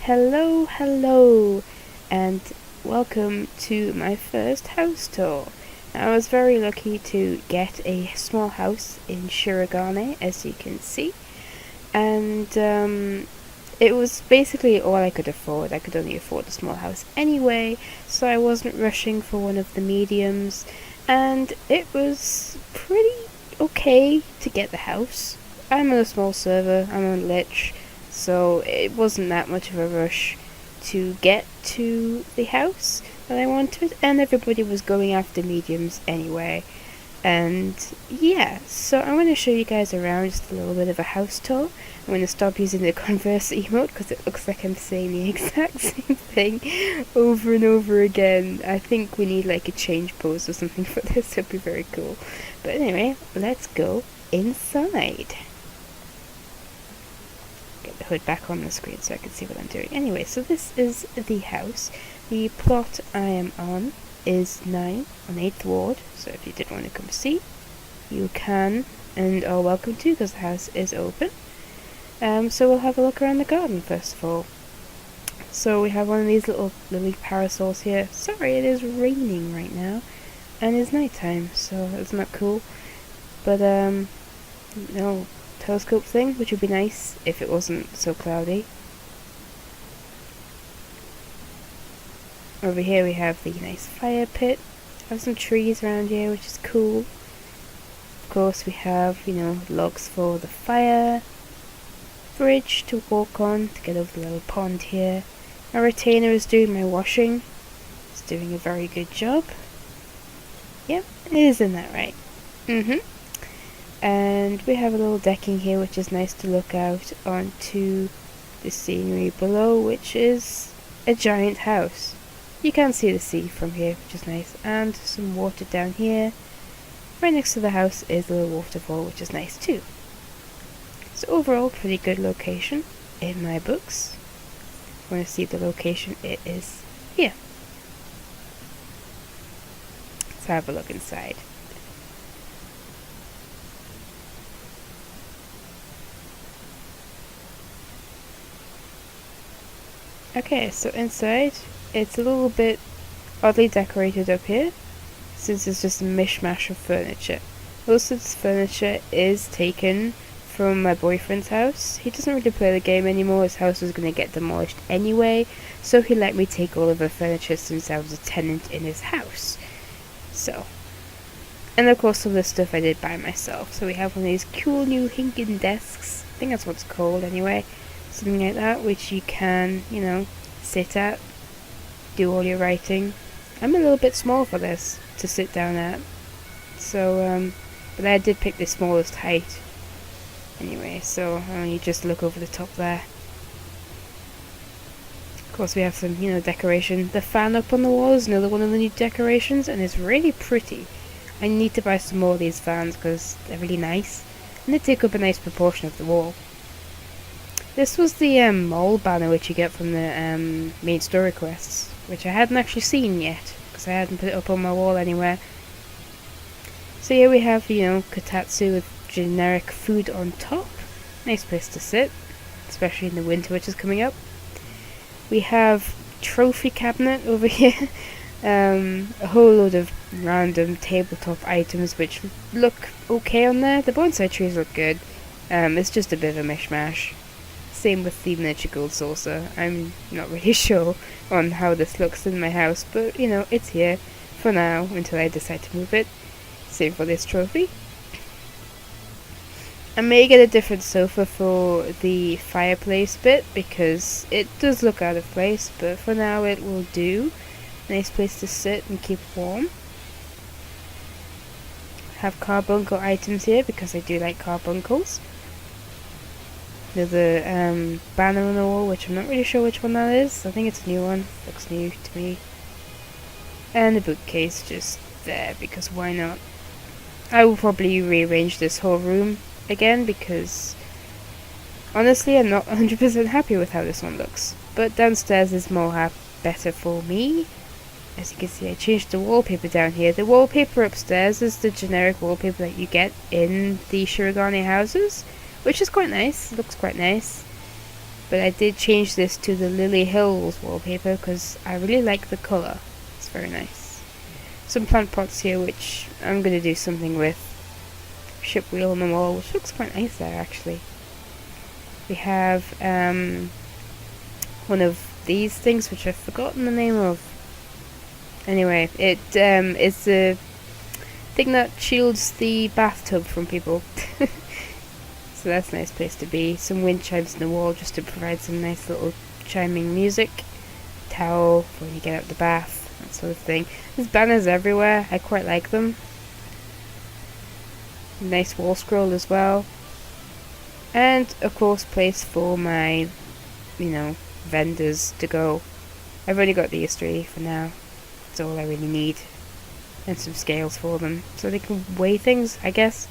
Hello, and welcome to my first house tour. I was very lucky to get a small house in Shirogane, as you can see, and it was basically all I could afford. I could only afford a small house anyway, so I wasn't rushing for one of the mediums, and it was pretty okay to get the house. I'm on a small server, I'm on Lich, so it wasn't that much of a rush to get to the house that I wanted, and everybody was going after mediums anyway. And yeah, so I'm going to show you guys around, just a little bit of a house tour. I'm going to stop using the converse emote because it looks like I'm saying the exact same thing over and over again. I think we need like a change pose or something for this. It would be very cool. But anyway, let's go inside. Get the hood back on the screen so I can see what I'm doing. Anyway, so this is the house. The plot I am on is 9 on 8th Ward, so if you did want to come see, you can and are welcome to, because the house is open. So we'll have a look around the garden first of all. So we have one of these little lily parasols here. Sorry, it is raining right now, and it's nighttime, so it's not cool. But no telescope thing, which would be nice if it wasn't so cloudy. Over here we have the nice fire pit. Have some trees around here, which is cool. Of course we have, logs for the fire. Bridge to walk on to get over the little pond here. My retainer is doing my washing. It's doing a very good job. Yep, isn't that right? And we have a little decking here, which is nice to look out onto the scenery below, which is a giant house. You can see the sea from here, which is nice, and some water down here. Right next to the house is a little waterfall, which is nice too. So overall, pretty good location in my books. If you want to see the location, it is here. Let's have a look inside. Okay, so inside, it's a little bit oddly decorated up here, since it's just a mishmash of furniture. Most of this furniture is taken from my boyfriend's house. He doesn't really play the game anymore. His house was going to get demolished anyway, so he let me take all of the furniture since I was a tenant in his house. So, and of course some of this stuff I did by myself. So we have one of these cool new Hinken desks. I think that's what it's called anyway. Something like that, which you can, sit at, do all your writing. I'm a little bit small for this to sit down at, so but I did pick the smallest height anyway, so you just look over the top there. Of course we have some, decoration. The fan up on the wall is another one of the new decorations, and it's really pretty. I need to buy some more of these fans because they're really nice, and they take up a nice proportion of the wall. This was the mole banner which you get from the main story quests, which I hadn't actually seen yet, because I hadn't put it up on my wall anywhere. So here we have, kotatsu with generic food on top. Nice place to sit, especially in the winter which is coming up. We have trophy cabinet over here. A whole load of random tabletop items which look okay on there. The bonsai trees look good. It's just a bit of a mishmash. Same with the miniature gold saucer. I'm not really sure on how this looks in my house, but it's here for now until I decide to move it. Same for this trophy. I may get a different sofa for the fireplace bit because it does look out of place, but for now it will do. Nice place to sit and keep warm. Have carbuncle items here because I do like carbuncles. There's a banner on the wall, which I'm not really sure which one that is. I think it's a new one. Looks new to me. And a bookcase just there, because why not? I will probably rearrange this whole room again, because honestly I'm not 100% happy with how this one looks. But downstairs is more better for me. As you can see, I changed the wallpaper down here. The wallpaper upstairs is the generic wallpaper that you get in the Shirogane houses, which is quite nice. It looks quite nice. but I did change this to the Lily Hills wallpaper because I really like the colour. It's very nice. Some plant pots here which I'm going to do something with. Ship wheel on the wall, which looks quite nice there actually. We have one of these things which I've forgotten the name of. Anyway, it is the thing that shields the bathtub from people. So that's a nice place to be. Some wind chimes in the wall just to provide some nice little chiming music. Towel for when you get out of the bath, that sort of thing. There's banners everywhere, I quite like them. Nice wall scroll as well. And of course place for my, vendors to go. I've only got these three for now. That's all I really need. And some scales for them, so they can weigh things, I guess.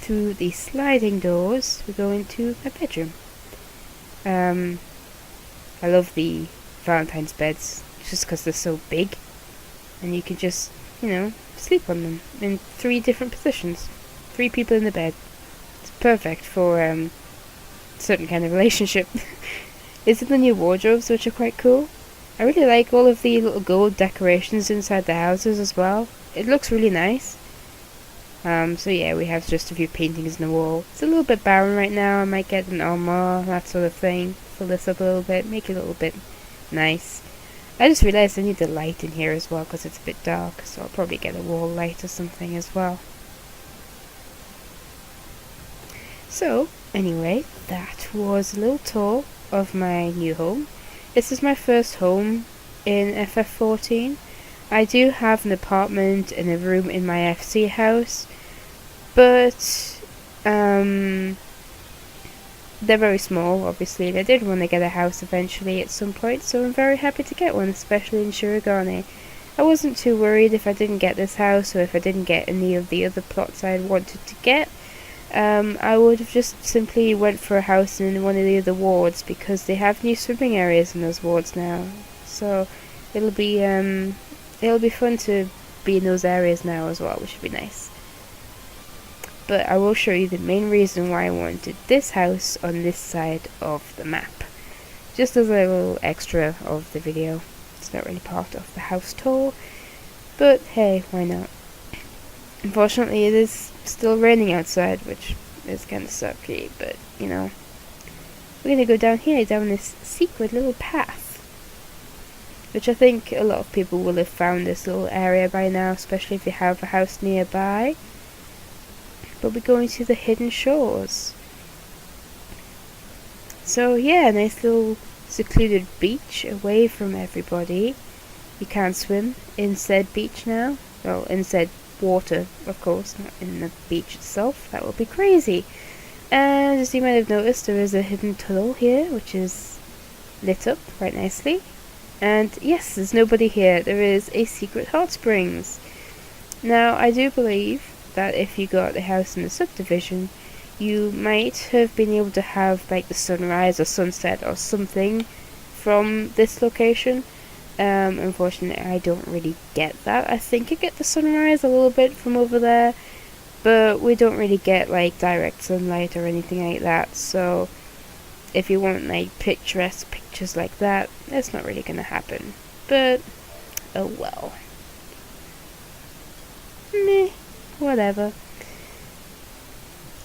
Through the sliding doors, we go into my bedroom. I love the Valentine's beds, just because they're so big. And you can just, sleep on them in 3 different positions. 3 people in the bed. It's perfect for a certain kind of relationship. Is it the new wardrobes, which are quite cool? I really like all of the little gold decorations inside the houses as well. It looks really nice. So yeah, we have just a few paintings in the wall. It's a little bit barren right now. I might get an armoire, that sort of thing. Fill this up a little bit, make it a little bit nice. I just realised I need the light in here as well because it's a bit dark. So I'll probably get a wall light or something as well. So, anyway, that was a little tour of my new home. This is my first home in FF14. I do have an apartment and a room in my FC house, but they're very small, obviously, and I did want to get a house eventually at some point, so I'm very happy to get one, especially in Shirogane. I wasn't too worried if I didn't get this house, or if I didn't get any of the other plots I wanted to get. I would have just simply went for a house in one of the other wards, because they have new swimming areas in those wards now. So it'll be fun to be in those areas now as well, which would be nice. But I will show you the main reason why I wanted this house on this side of the map. Just as a little extra of the video. It's not really part of the house tour, but hey, why not? Unfortunately, it is still raining outside, which is kind of sucky, but, We're going to go down here, down this secret little path. Which I think a lot of people will have found this little area by now, especially if you have a house nearby. But we're going to the hidden shores. So yeah, nice little secluded beach away from everybody. You can't swim in said beach now. Well, in said water, of course, not in the beach itself. That would be crazy. And as you might have noticed, there is a hidden tunnel here, which is lit up quite nicely. And yes, there's nobody here. There is a secret hot springs. Now, I do believe that if you got a house in the subdivision, you might have been able to have like the sunrise or sunset or something from this location. Unfortunately, I don't really get that. I think I get the sunrise a little bit from over there, but we don't really get like direct sunlight or anything like that. So if you want like picturesque pictures like that, that's not really gonna happen. But oh well. Meh, whatever.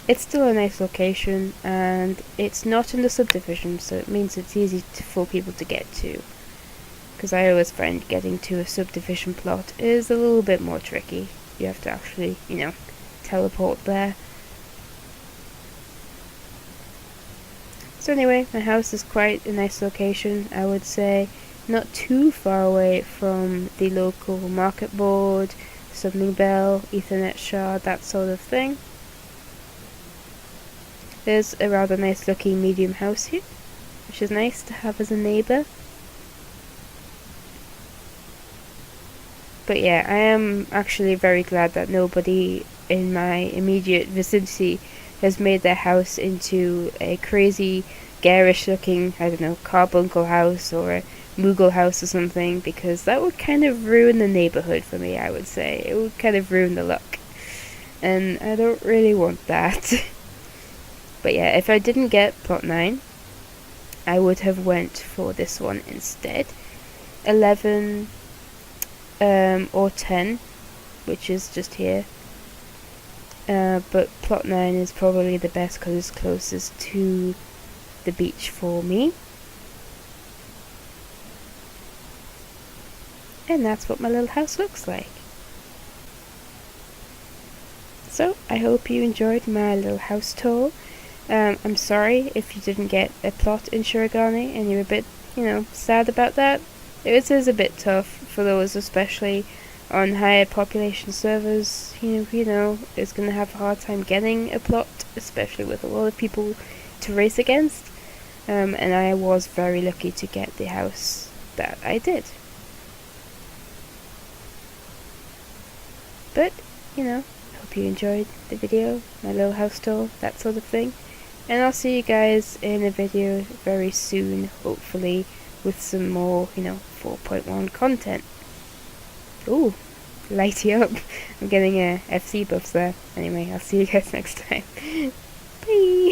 It's still a nice location, and it's not in the subdivision, so it means it's easy for people to get to. Because I always find getting to a subdivision plot is a little bit more tricky. You have to actually, teleport there. So anyway, my house is quite a nice location, I would say. Not too far away from the local market board, summoning bell, Ethernet shard, that sort of thing. There's a rather nice looking medium house here, which is nice to have as a neighbour. But yeah, I am actually very glad that nobody in my immediate vicinity has made their house into a crazy, garish looking, carbuncle house or a Moogle house or something, because that would kind of ruin the neighbourhood for me, I would say. It would kind of ruin the look. And I don't really want that. But yeah, if I didn't get plot 9, I would have went for this one instead. 11 or 10, which is just here. But plot 9 is probably the best because it's closest to the beach for me. And that's what my little house looks like. So, I hope you enjoyed my little house tour. I'm sorry if you didn't get a plot in Shirogane and you're a bit, sad about that. It is a bit tough for those, especially on higher population servers. Is going to have a hard time getting a plot, especially with a lot of people to race against. And I was very lucky to get the house that I did. But, hope you enjoyed the video, my little house tour, that sort of thing. And I'll see you guys in a video very soon, hopefully, with some more, 4.1 content. Ooh, lighty up. I'm getting FC buffs there. Anyway, I'll see you guys next time. Bye!